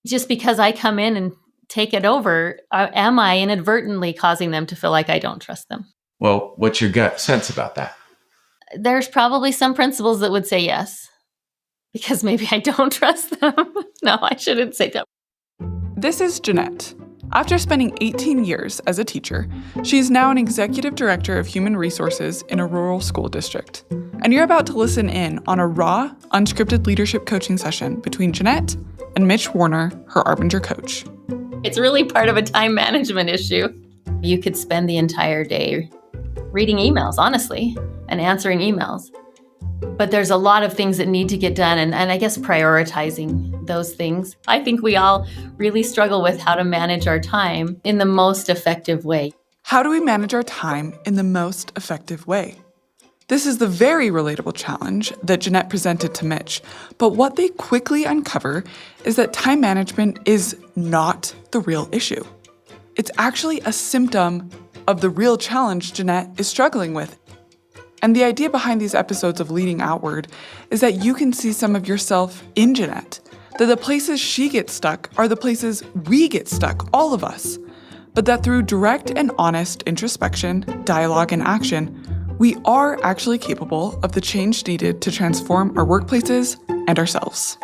Just because I come in and take it over, am I inadvertently causing them to feel like I don't trust them? Well, what's your gut sense about that? There's probably some principals that would say yes, because maybe I don't trust them. No, I shouldn't say that. This is Jeanette. After spending 18 years as a teacher, she's now an executive director of human resources in a rural school district. And you're about to listen in on a raw, unscripted leadership coaching session between Jeanette and Mitch Warner, her Arbinger coach. It's really part of a time management issue. You could spend the entire day reading emails, honestly, and answering emails. But there's a lot of things that need to get done, and I guess prioritizing those things. I think we all really struggle with how to manage our time in the most effective way. How do we manage our time in the most effective way? This is the very relatable challenge that Jeanette presented to Mitch, but what they quickly uncover is that time management is not the real issue. It's actually a symptom of the real challenge Jeanette is struggling with. And the idea behind these episodes of Leading Outward is that you can see some of yourself in Jeanette, that the places she gets stuck are the places we get stuck, all of us, but that through direct and honest introspection, dialogue, and action, we are actually capable of the change needed to transform our workplaces and ourselves.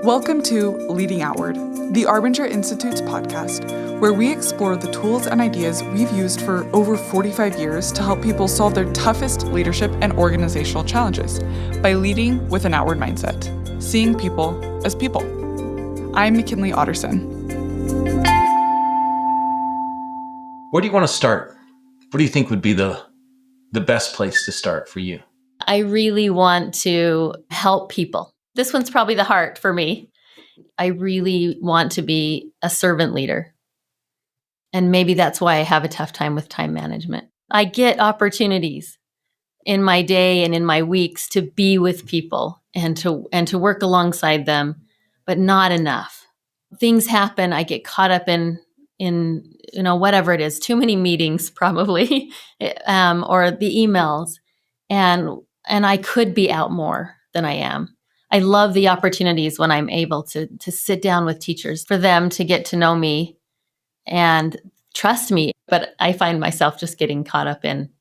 Welcome to Leading Outward, the Arbinger Institute's podcast, where we explore the tools and ideas we've used for over 45 years to help people solve their toughest leadership and organizational challenges by leading with an outward mindset, seeing people as people. I'm McKinley Otterson. Where do you want to start? What do you think would be the best place to start for you? I really want to help people. This one's probably the heart for me. I really want to be a servant leader. And maybe that's why I have a tough time with time management. I get opportunities in my day and in my weeks to be with people and to work alongside them, but not enough. Things happen, I get caught up in whatever it is, too many meetings probably, or the emails, and I could be out more than I am. I love the opportunities when I'm able to sit down with teachers for them to get to know me and trust me. But I find myself just getting caught up in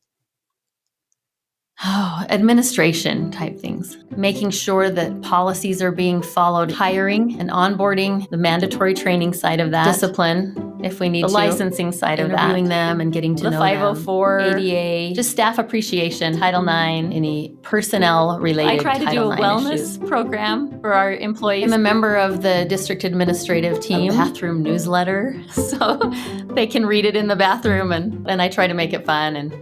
administration type things, making sure that policies are being followed, hiring and onboarding, the mandatory training side of that, discipline if we need the licensing side of that, interviewing them and getting to know them, the 504, ADA, just staff appreciation, Title IX, any personnel related. I try to do a wellness program for our employees. I'm a member of the district administrative team, a bathroom newsletter, so they can read it in the bathroom, and I try to make it fun. And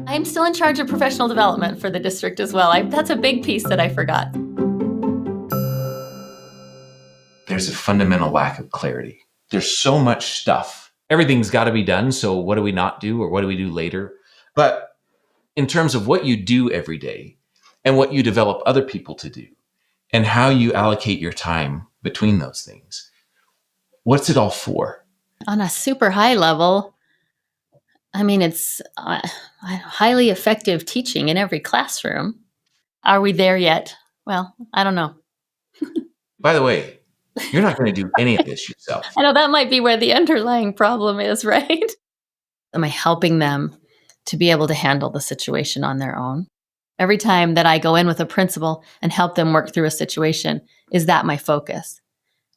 I'm still in charge of professional development for the district as well. That's a big piece that I forgot. There's a fundamental lack of clarity. There's so much stuff. Everything's got to be done, so what do we not do, or what do we do later? But in terms of what you do every day and what you develop other people to do and how you allocate your time between those things, what's it all for? On a super high level, I mean, it's highly effective teaching in every classroom. Are we there yet? Well, I don't know. By the way, you're not going to do any of this yourself. I know that might be where the underlying problem is, right? Am I helping them to be able to handle the situation on their own? Every time that I go in with a principal and help them work through a situation, is that my focus?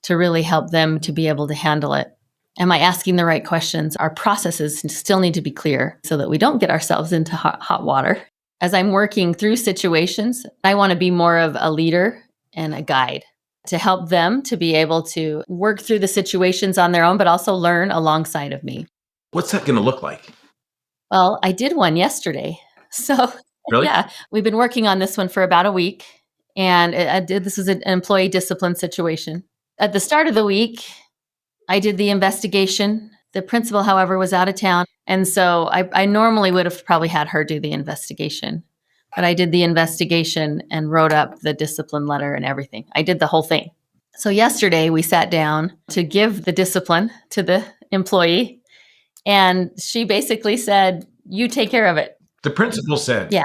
To really help them to be able to handle it. Am I asking the right questions? Our processes still need to be clear so that we don't get ourselves into hot water. As I'm working through situations, I want to be more of a leader and a guide to help them to be able to work through the situations on their own, but also learn alongside of me. What's that going to look like? Well, I did one yesterday. So Really? Yeah, we've been working on this one for about a week. And this was an employee discipline situation. At the start of the week, I did the investigation. The principal, however, was out of town. And so I normally would have probably had her do the investigation. But I did the investigation and wrote up the discipline letter and everything. I did the whole thing. So yesterday we sat down to give the discipline to the employee. And she basically said, you take care of it. The principal said. Yeah.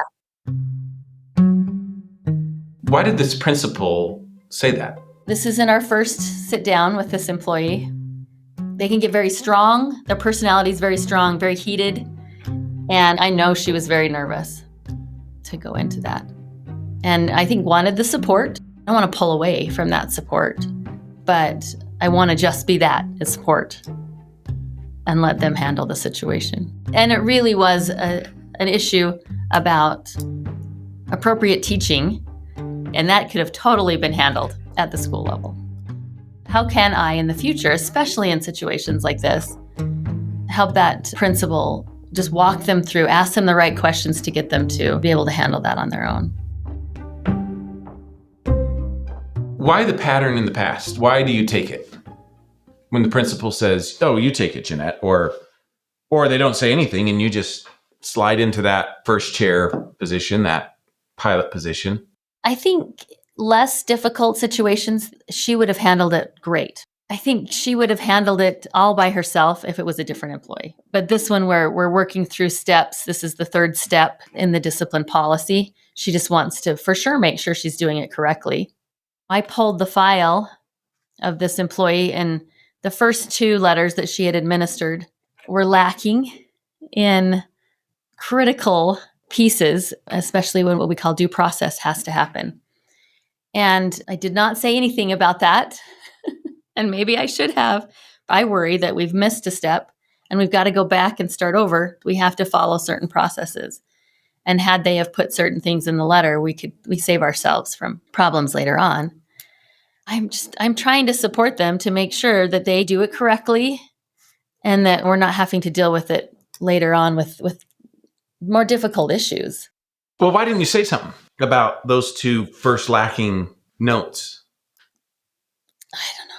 Why did this principal say that? This isn't our first sit down with this employee. They can get very strong. Their personality is very strong, very heated. And I know she was very nervous to go into that. And I think wanted the support. I want to pull away from that support, but I want to just be that, a support, and let them handle the situation. And it really was an issue about appropriate teaching, and that could have totally been handled at the school level. How can I, in the future, especially in situations like this, help that principal just walk them through, ask them the right questions to get them to be able to handle that on their own? Why the pattern in the past? Why do you take it? When the principal says, oh, you take it, Jeanette, or they don't say anything and you just slide into that first chair position, that pilot position. I think less difficult situations, she would have handled it great. I think she would have handled it all by herself if it was a different employee. But this one where we're working through steps, this is the third step in the discipline policy. She just wants to for sure make sure she's doing it correctly. I pulled the file of this employee, and the first 2 letters that she had administered were lacking in critical pieces, especially when what we call due process has to happen. And I did not say anything about that. And maybe I should have. I worry that we've missed a step and we've got to go back and start over. We have to follow certain processes. And had they have put certain things in the letter, we save ourselves from problems later on. I'm trying to support them to make sure that they do it correctly and that we're not having to deal with it later on with more difficult issues. Well, why didn't you say something about those 2 first lacking notes? I don't know.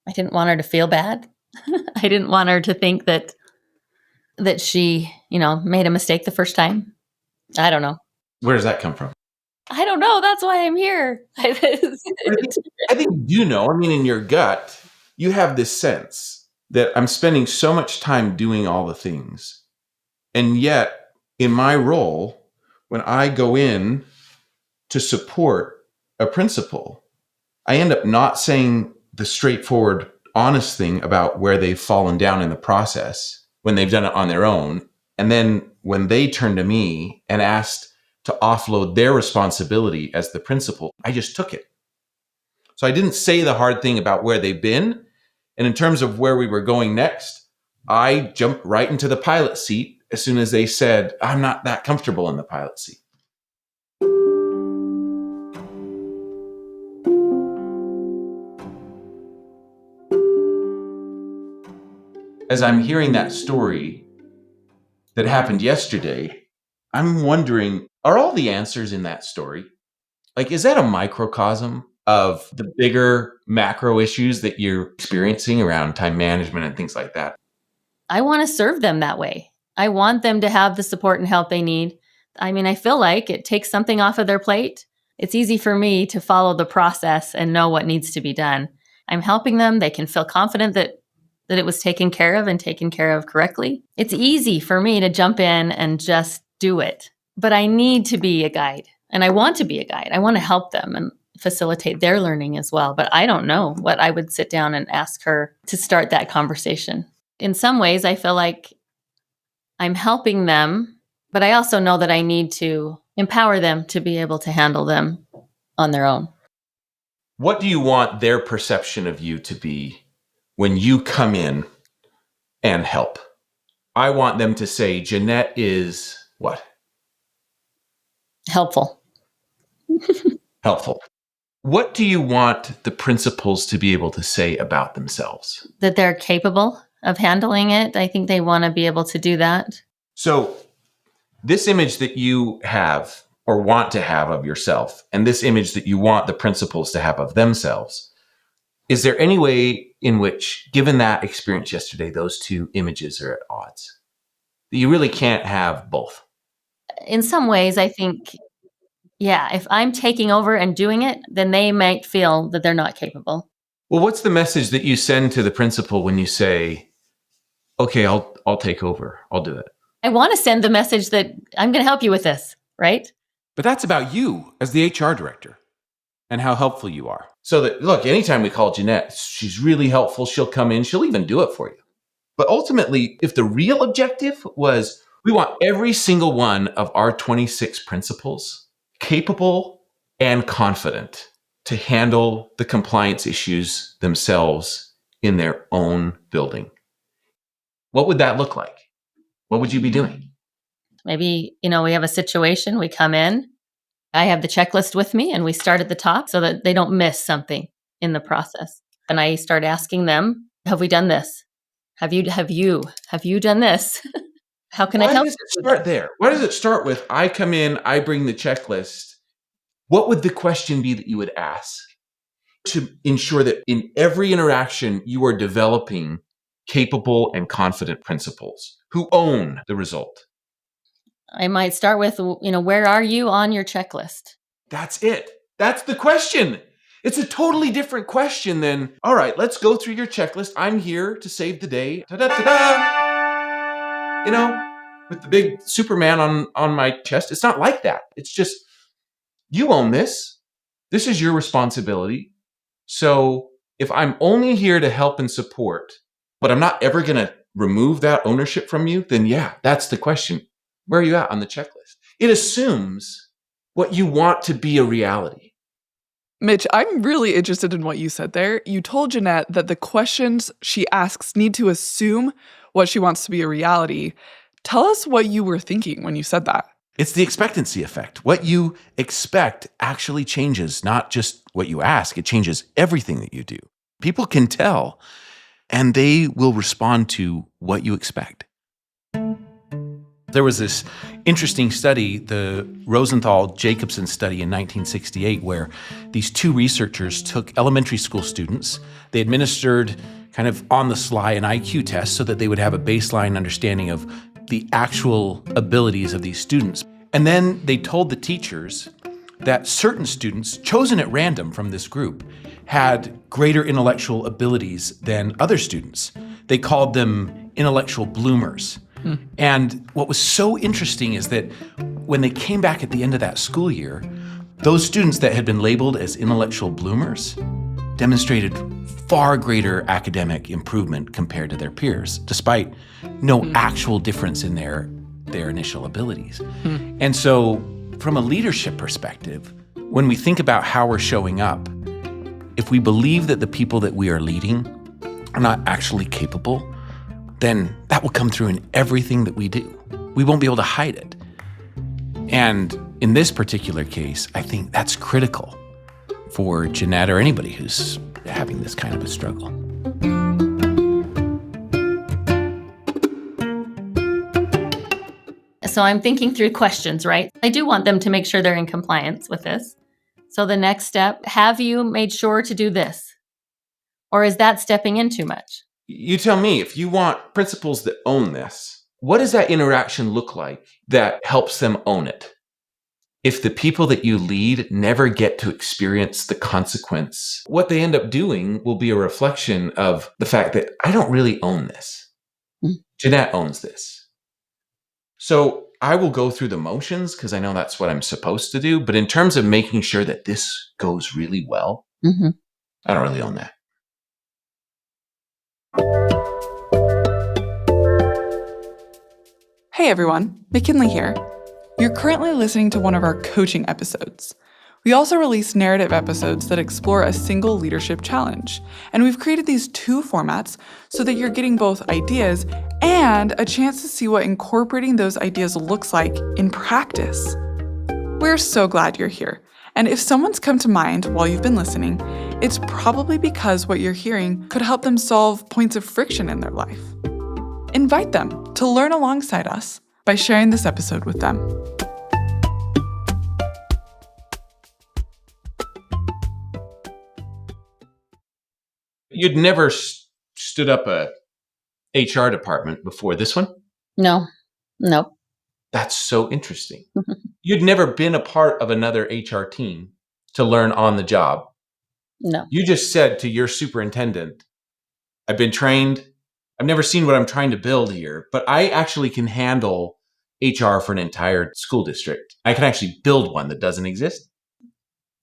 I didn't want her to feel bad. I didn't want her to think that she, made a mistake the first time. I don't know. Where does that come from? I don't know. That's why I'm here. I think you know. I mean, in your gut, you have this sense that I'm spending so much time doing all the things. And yet, in my role, when I go in to support a principal, I end up not saying the straightforward, honest thing about where they've fallen down in the process when they've done it on their own. And then when they turn to me and asked to offload their responsibility as the principal, I just took it. So I didn't say the hard thing about where they've been. And in terms of where we were going next, I jumped right into the pilot seat as soon as they said, I'm not that comfortable in the pilot seat. As I'm hearing that story that happened yesterday, I'm wondering, are all the answers in that story? Like, is that a microcosm of the bigger macro issues that you're experiencing around time management and things like that? I want to serve them that way. I want them to have the support and help they need. I mean, I feel like it takes something off of their plate. It's easy for me to follow the process and know what needs to be done. I'm helping them. They can feel confident that it was taken care of and taken care of correctly. It's easy for me to jump in and just do it. But I need to be a guide, and I want to be a guide. I want to help them and facilitate their learning as well. But I don't know what I would sit down and ask her to start that conversation. In some ways, I feel like I'm helping them, but I also know that I need to empower them to be able to handle them on their own. What do you want their perception of you to be when you come in and help? I want them to say, Jeanette is what? Helpful. Helpful. What do you want the principals to be able to say about themselves? That they're capable of handling it. I think they want to be able to do that. So this image that you have or want to have of yourself, and this image that you want the principals to have of themselves, is there any way in which, given that experience yesterday, those 2 images are at odds? That you really can't have both? In some ways, I think, yeah, if I'm taking over and doing it, then they might feel that they're not capable. Well, what's the message that you send to the principal when you say, okay, I'll take over, I'll do it? I want to send the message that I'm going to help you with this, right? But that's about you as the HR director and how helpful you are. So that, look, anytime we call Jeanette, she's really helpful. She'll come in. She'll even do it for you. But ultimately, if the real objective was we want every single one of our 26 principals capable and confident to handle the compliance issues themselves in their own building, what would that look like? What would you be doing? Maybe, we have a situation, we come in, I have the checklist with me and we start at the top so that they don't miss something in the process. And I start asking them, have we done this? Have you done this? How can I help? Why does it start there? Why does it start with, I come in, I bring the checklist? What would the question be that you would ask to ensure that in every interaction you are developing capable and confident principals who own the result? I might start with, where are you on your checklist? That's it. That's the question. It's a totally different question than, all right, let's go through your checklist. I'm here to save the day. Ta-da-ta-da. With the big Superman on my chest. It's not like that. It's just, you own this. This is your responsibility. So if I'm only here to help and support, but I'm not ever going to remove that ownership from you, then yeah, that's the question. Where are you at on the checklist? It assumes what you want to be a reality. Mitch, I'm really interested in what you said there. You told Jeanette that the questions she asks need to assume what she wants to be a reality. Tell us what you were thinking when you said that. It's the expectancy effect. What you expect actually changes, not just what you ask. It changes everything that you do. People can tell, and they will respond to what you expect. There was this interesting study, the Rosenthal-Jacobson study in 1968, where these two researchers took elementary school students. They administered kind of on the sly an IQ test so that they would have a baseline understanding of the actual abilities of these students. And then they told the teachers that certain students, chosen at random from this group, had greater intellectual abilities than other students. They called them intellectual bloomers. And what was so interesting is that when they came back at the end of that school year, those students that had been labeled as intellectual bloomers demonstrated far greater academic improvement compared to their peers, despite no actual difference in their initial abilities. And so from a leadership perspective, when we think about how we're showing up, if we believe that the people that we are leading are not actually capable, then that will come through in everything that we do. We won't be able to hide it. And in this particular case, I think that's critical for Jeanette or anybody who's having this kind of a struggle. So I'm thinking through questions, right? I do want them to make sure they're in compliance with this. So the next step, have you made sure to do this? Or is that stepping in too much? You tell me, if you want principals that own this, what does that interaction look like that helps them own it? If the people that you lead never get to experience the consequence, what they end up doing will be a reflection of the fact that I don't really own this. Jeanette owns this. So I will go through the motions because I know that's what I'm supposed to do. But in terms of making sure that this goes really well, I don't really own that. Hey everyone, McKinley here. You're currently listening to one of our coaching episodes. We also release narrative episodes that explore a single leadership challenge. And we've created these two formats so that you're getting both ideas and a chance to see what incorporating those ideas looks like in practice. We're so glad you're here. And if someone's come to mind while you've been listening, it's probably because what you're hearing could help them solve points of friction in their life. Invite them to learn alongside us by sharing this episode with them. You'd never stood up a HR department before this one? No. That's so interesting. You'd never been a part of another HR team to learn on the job. No. You just said to your superintendent, I've been trained, I've never seen what I'm trying to build here, but I actually can handle HR for an entire school district. I can actually build one that doesn't exist.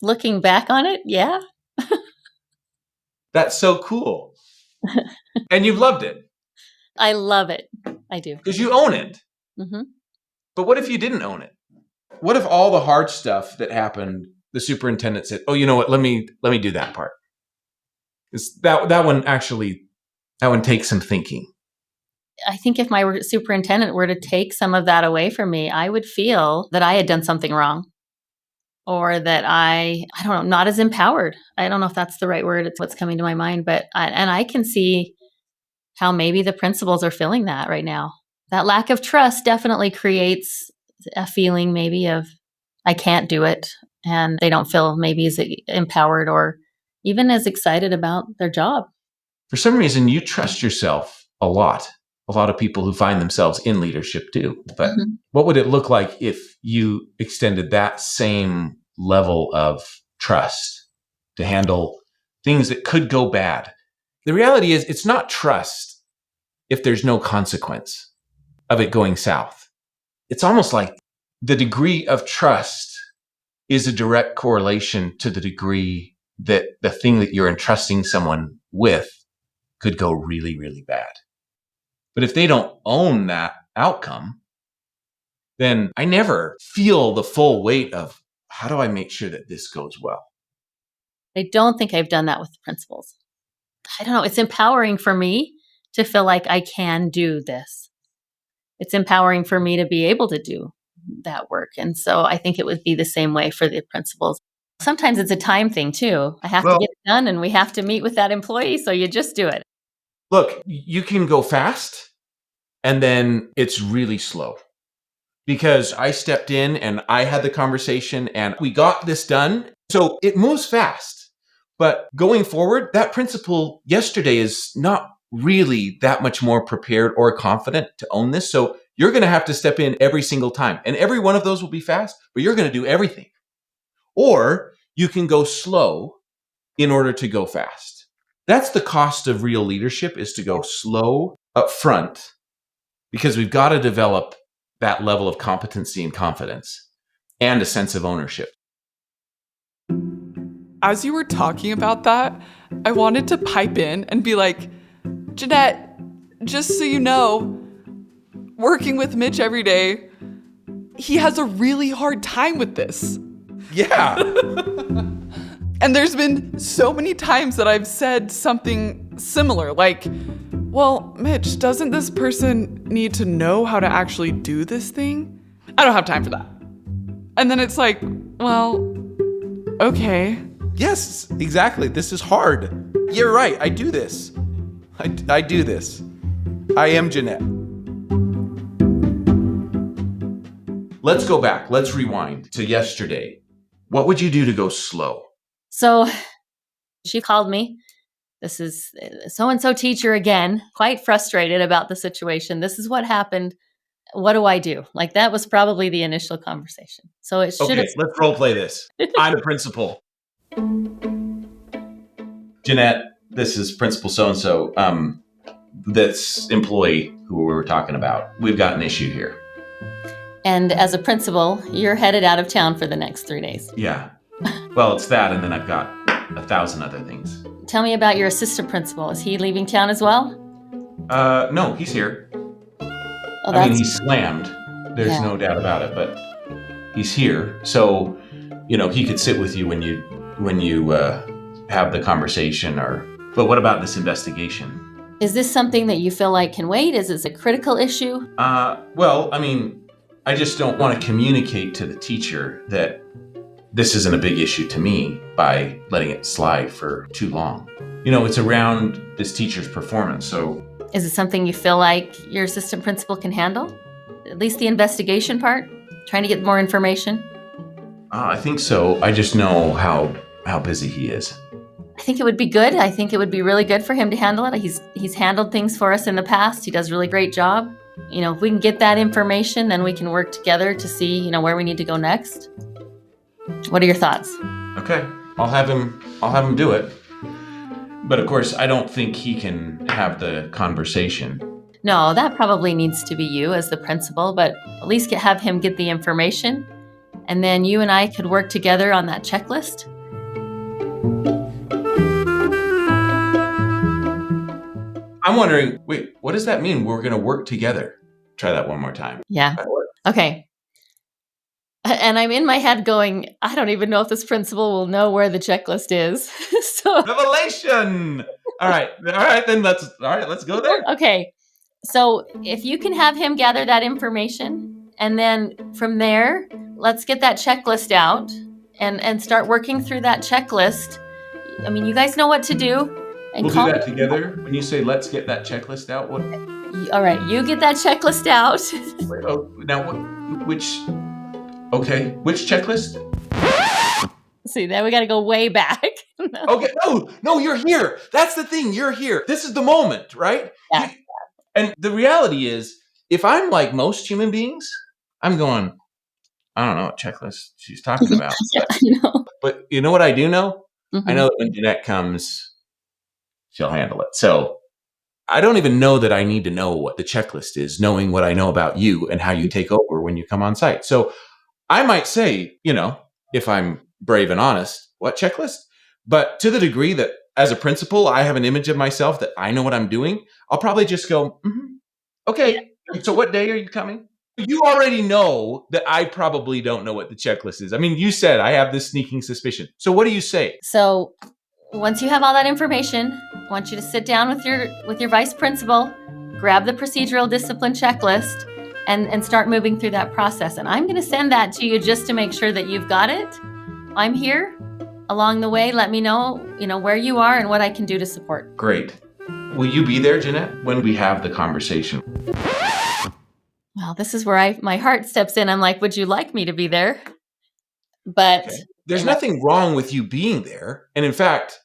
Looking back on it, yeah. That's so cool. And you've loved it. I love it. I do. Because you own it. Mm-hmm. But what if you didn't own it? What if all the hard stuff that happened, the superintendent said, "Oh, you know what? Let me do that part." That one takes some thinking. I think if my superintendent were to take some of that away from me, I would feel that I had done something wrong, or that I don't know, not as empowered. I don't know if that's the right word. It's what's coming to my mind, but I can see how maybe the principals are feeling that right now. That lack of trust definitely creates a feeling maybe of I can't do it, and they don't feel maybe as empowered or even as excited about their job. For some reason, you trust yourself a lot. A lot of people who find themselves in leadership do. But what would it look like if you extended that same level of trust to handle things that could go bad? The reality is, it's not trust if there's no consequence of it going south. It's almost like the degree of trust is a direct correlation to the degree that the thing that you're entrusting someone with could go really, really bad. But if they don't own that outcome, then I never feel the full weight of how do I make sure that this goes well? I don't think I've done that with the principals. I don't know. It's empowering for me to feel like I can do this. It's empowering for me to be able to do that work. And so I think it would be the same way for the principals. Sometimes it's a time thing too. I have to get it done and we have to meet with that employee. So you just do it. Look, you can go fast and then it's really slow. Because I stepped in and I had the conversation and we got this done. So it moves fast. But going forward, that principal yesterday is not really that much more prepared or confident to own this. So you're going to have to step in every single time. And every one of those will be fast, but you're going to do everything. Or you can go slow in order to go fast. That's the cost of real leadership, is to go slow up front, because we've got to develop that level of competency and confidence and a sense of ownership. As you were talking about that, I wanted to pipe in and be like, Jeanette, just so you know, working with Mitch every day, he has a really hard time with this. Yeah. And there's been so many times that I've said something similar, like, well, Mitch, doesn't this person need to know how to actually do this thing? I don't have time for that. And then it's like, well, okay. Yes, exactly. This is hard. You're right. I do this. I do this. I am Jeanette. Let's go back. Let's rewind to yesterday. What would you do to go slow? So she called me. This is so-and-so teacher again, quite frustrated about the situation. This is what happened. What do I do? Like, that was probably the initial conversation. So it should have... Okay, let's role play this. I'm a principal. Jeanette, this is Principal so-and-so. This employee who we were talking about, we've got an issue here. And as a principal, you're headed out of town for the next 3 days. Yeah. Well, it's that, and then I've got 1,000 other things. Tell me about your assistant principal. Is he leaving town as well? No, he's here. Oh, I mean, he's slammed. There's no doubt about it, but he's here. So, he could sit with you when you have the conversation. But what about this investigation? Is this something that you feel like can wait? Is this a critical issue? Well, I mean, I just don't want to communicate to the teacher that this isn't a big issue to me by letting it slide for too long. It's around this teacher's performance, so... Is it something you feel like your assistant principal can handle? At least the investigation part? Trying to get more information? I think so. I just know how busy he is. I think it would be good. I think it would be really good for him to handle it. He's handled things for us in the past. He does a really great job. If we can get that information, then we can work together to see, where we need to go next. What are your thoughts? Okay, I'll have him do it. But of course, I don't think he can have the conversation. No, that probably needs to be you as the principal, but at least have him get the information. And then you and I could work together on that checklist. I'm wondering, wait, what does that mean? We're going to work together. Try that one more time. Yeah. Okay. And I'm in my head going, I don't even know if this principal will know where the checklist is. So Revelation. All right, then let's go there. Okay. So if you can have him gather that information, and then from there, let's get that checklist out and start working through that checklist. I mean, you guys know what to do. And We'll do that together. When you say let's get that checklist out, what? All right, you get that checklist out. Now which checklist? See, then we got to go way back. Okay, no, you're here. That's the thing, you're here. This is the moment, right? Yeah. And the reality is, if I'm like most human beings, I'm going, I don't know what checklist she's talking about. Yeah, I know. But you know what I do know? Mm-hmm. I know that when Jeanette comes, she'll handle it. So I don't even know that I need to know what the checklist is, knowing what I know about you and how you take over when you come on site. So I might say, if I'm brave and honest, what checklist? But to the degree that as a principal, I have an image of myself that I know what I'm doing, I'll probably just go, okay, so what day are you coming? You already know that I probably don't know what the checklist is. I mean, you said I have this sneaking suspicion. So what do you say? So once you have all that information, I want you to sit down with your vice principal, grab the procedural discipline checklist, and start moving through that process. And I'm going to send that to you just to make sure that you've got it. I'm here along the way. Let me know, where you are and what I can do to support. Great. Will you be there, Jeanette, when we have the conversation? Well, this is where my heart steps in. I'm like, would you like me to be there? But okay. There's nothing wrong with you being there. And in fact,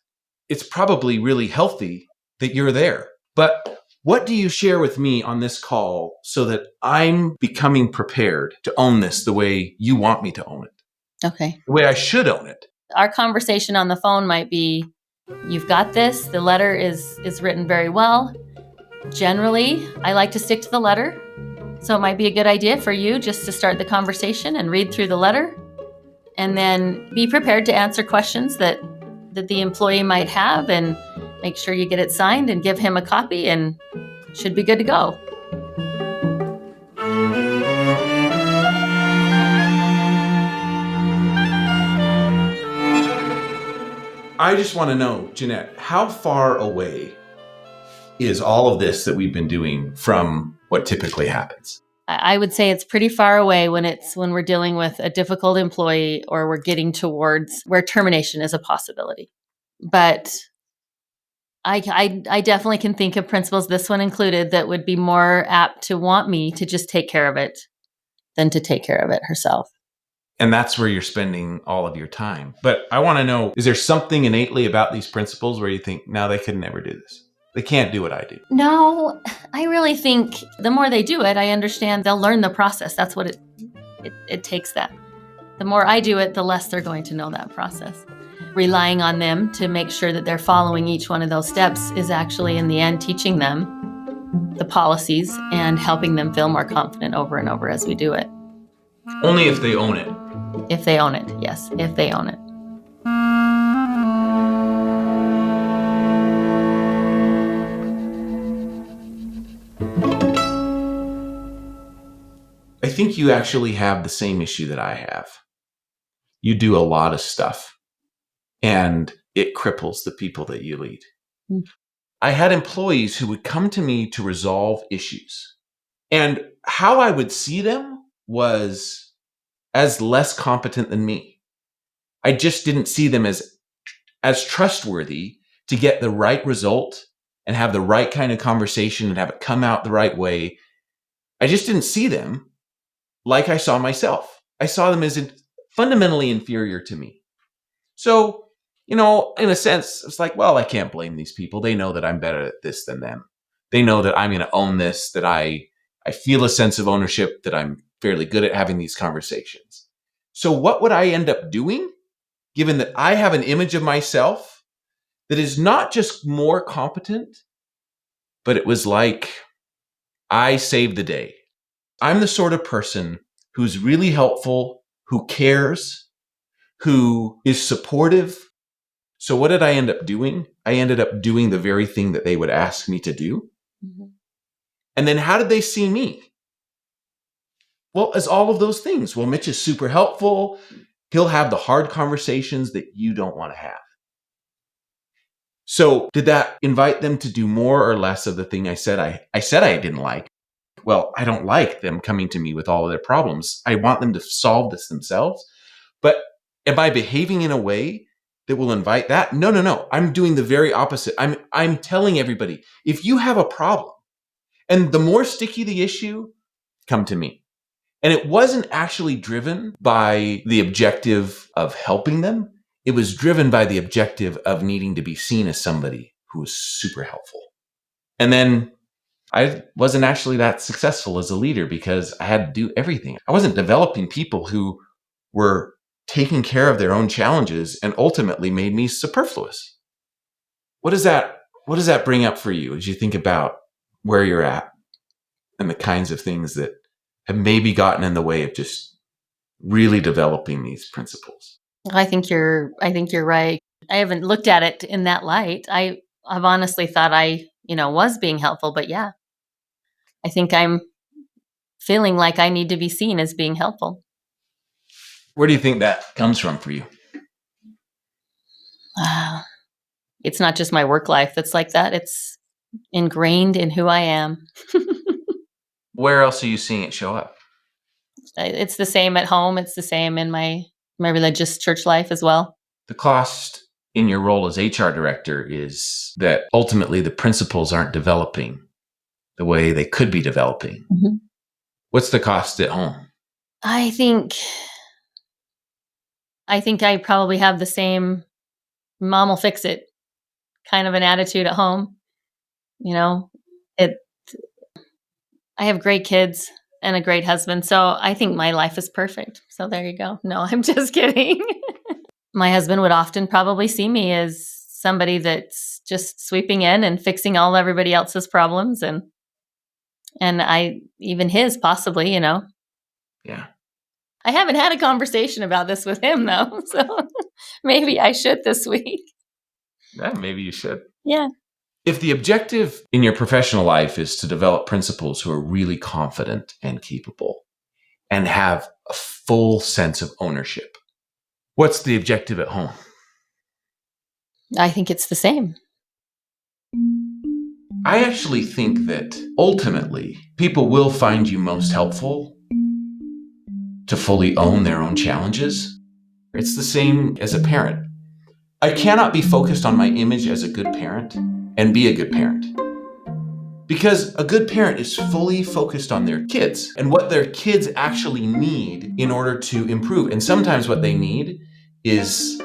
it's probably really healthy that you're there. But what do you share with me on this call so that I'm becoming prepared to own this the way you want me to own it? Okay. The way I should own it. Our conversation on the phone might be, you've got this. The letter is written very well. Generally, I like to stick to the letter. So it might be a good idea for you just to start the conversation and read through the letter, and then be prepared to answer questions that the employee might have, and make sure you get it signed and give him a copy, and should be good to go. I just want to know, Jeanette, how far away is all of this that we've been doing from what typically happens? I would say it's pretty far away when we're dealing with a difficult employee, or we're getting towards where termination is a possibility. But I definitely can think of principals, this one included, that would be more apt to want me to just take care of it than to take care of it herself. And that's where you're spending all of your time. But I want to know, is there something innately about these principals where you think, no, they could never do this? They can't do what I do. No, I really think the more they do it, I understand they'll learn the process. That's what it takes that. The more I do it, the less they're going to know that process. Relying on them to make sure that they're following each one of those steps is actually, in the end, teaching them the policies and helping them feel more confident over and over as we do it. Only if they own it. If they own it, yes, if they own it. I think you actually have the same issue that I have. You do a lot of stuff, and it cripples the people that you lead. Mm. I had employees who would come to me to resolve issues, and how I would see them was as less competent than me. I just didn't see them as trustworthy to get the right result and have the right kind of conversation and have it come out the right way. I just didn't see them like I saw myself. I saw them as fundamentally inferior to me. So, in a sense, it's like, well, I can't blame these people. They know that I'm better at this than them. They know that I'm going to own this, that I feel a sense of ownership, that I'm fairly good at having these conversations. So what would I end up doing, given that I have an image of myself that is not just more competent, but it was like, I saved the day. I'm the sort of person who's really helpful, who cares, who is supportive. So what did I end up doing? I ended up doing the very thing that they would ask me to do. Mm-hmm. And then how did they see me? Well, as all of those things. Well, Mitch is super helpful. He'll have the hard conversations that you don't want to have. So did that invite them to do more or less of the thing I said I didn't like? Well, I don't like them coming to me with all of their problems. I want them to solve this themselves. But am I behaving in a way that will invite that? No. I'm doing the very opposite. I'm telling everybody, if you have a problem and the more sticky the issue, come to me. And it wasn't actually driven by the objective of helping them. It was driven by the objective of needing to be seen as somebody who was super helpful. And then I wasn't actually that successful as a leader because I had to do everything. I wasn't developing people who were taking care of their own challenges and ultimately made me superfluous. What does that bring up for you as you think about where you're at and the kinds of things that have maybe gotten in the way of just really developing these principles? I think you're right. I haven't looked at it in that light. I've honestly thought I, was being helpful, but yeah, I think I'm feeling like I need to be seen as being helpful. Where do you think that comes from for you? It's not just my work life that's like that. It's ingrained in who I am. Where else are you seeing it show up? It's the same at home. It's the same in my religious church life as well. The cost in your role as HR director is that ultimately the principles aren't developing the way they could be developing. Mm-hmm. What's the cost at home? I think I probably have the same mom will fix it kind of an attitude at home. I have great kids and a great husband, so I think my life is perfect. So there you go. No, I'm just kidding. My husband would often probably see me as somebody that's just sweeping in and fixing all everybody else's problems and even his possibly, Yeah. I haven't had a conversation about this with him though, so maybe I should this week. Yeah, maybe you should. Yeah. If the objective in your professional life is to develop principals who are really confident and capable and have a full sense of ownership, what's the objective at home? I think it's the same. I actually think that ultimately people will find you most helpful to fully own their own challenges. It's the same as a parent. I cannot be focused on my image as a good parent and be a good parent. Because a good parent is fully focused on their kids and what their kids actually need in order to improve. And sometimes what they need is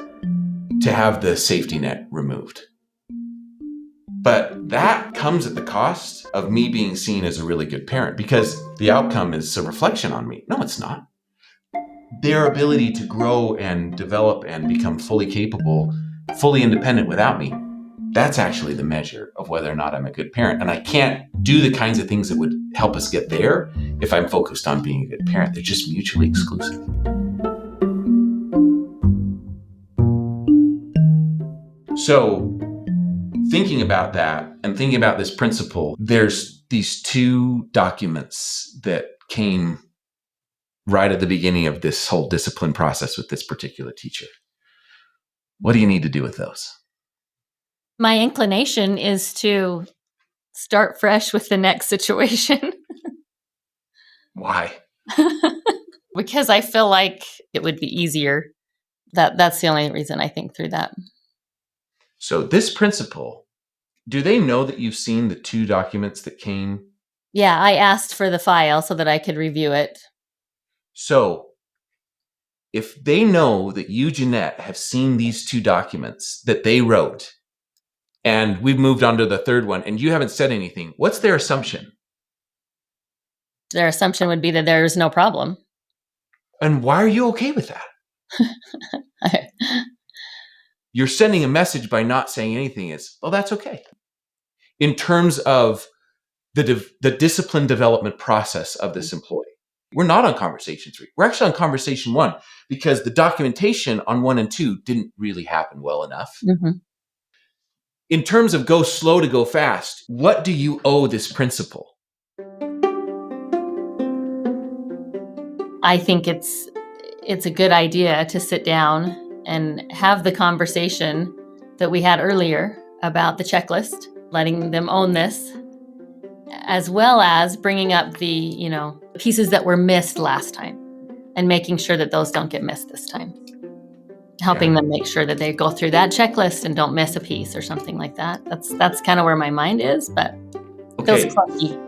to have the safety net removed. But that comes at the cost of me being seen as a really good parent because the outcome is a reflection on me. No, it's not. Their ability to grow and develop and become fully capable, fully independent without me, that's actually the measure of whether or not I'm a good parent. And I can't do the kinds of things that would help us get there if I'm focused on being a good parent. They're just mutually exclusive. So thinking about that and thinking about this principle, there's these two documents that came right at the beginning of this whole discipline process with this particular teacher. What do you need to do with those? My inclination is to start fresh with the next situation. Why? Because I feel like it would be easier. That's the only reason I think through that. So this principle, do they know that you've seen the two documents that came? Yeah, I asked for the file so that I could review it. So if they know that you, Jeanette, have seen these two documents that they wrote, and we've moved on to the third one, and you haven't said anything, what's their assumption? Their assumption would be that there's no problem. And why are you okay with that? you're sending a message by not saying anything is, well, that's okay. In terms of the discipline development process of this employee, we're not on conversation 3. We're actually on conversation 1 because the documentation on 1 and 2 didn't really happen well enough. Mm-hmm. In terms of go slow to go fast, what do you owe this principal? I think it's a good idea to sit down and have the conversation that we had earlier about the checklist, letting them own this, as well as bringing up the, pieces that were missed last time and making sure that those don't get missed this time. Helping them make sure that they go through that checklist and don't miss a piece or something like that. That's kind of where my mind is, but it feels clunky.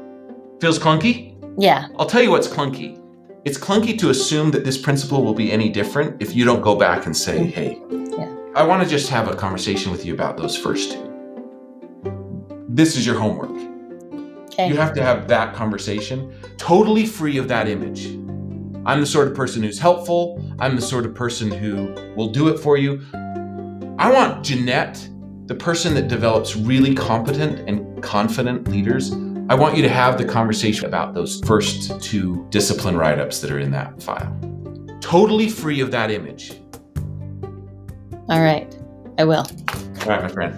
Feels clunky? Yeah. I'll tell you what's clunky. It's clunky to assume that this principle will be any different if you don't go back and say, hey, I want to just have a conversation with you about those first 2. This is your homework. Okay. You have to have that conversation totally free of that image. I'm the sort of person who's helpful. I'm the sort of person who will do it for you. I want Jeanette, the person that develops really competent and confident leaders, I want you to have the conversation about those first 2 discipline write-ups that are in that file. Totally free of that image. All right. I will. All right, my friend.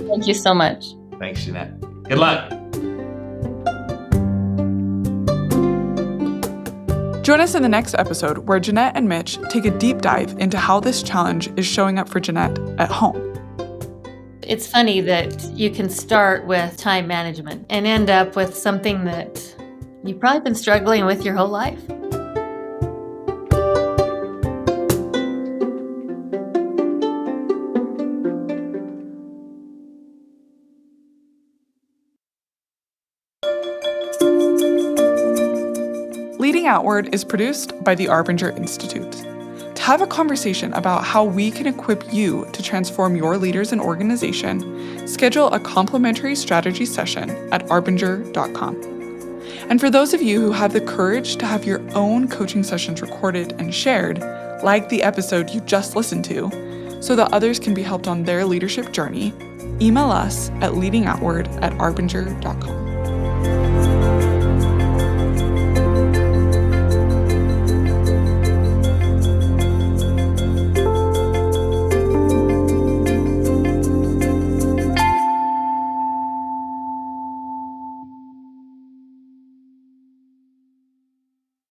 Thank you so much. Thanks, Jeanette. Good luck. Join us in the next episode where Jeanette and Mitch take a deep dive into how this challenge is showing up for Jeanette at home. It's funny that you can start with time management and end up with something that you've probably been struggling with your whole life. Leading Outward is produced by the Arbinger Institute. To have a conversation about how we can equip you to transform your leaders and organization, schedule a complimentary strategy session at arbinger.com. And for those of you who have the courage to have your own coaching sessions recorded and shared, like the episode you just listened to, so that others can be helped on their leadership journey, email us at leadingoutward@arbinger.com.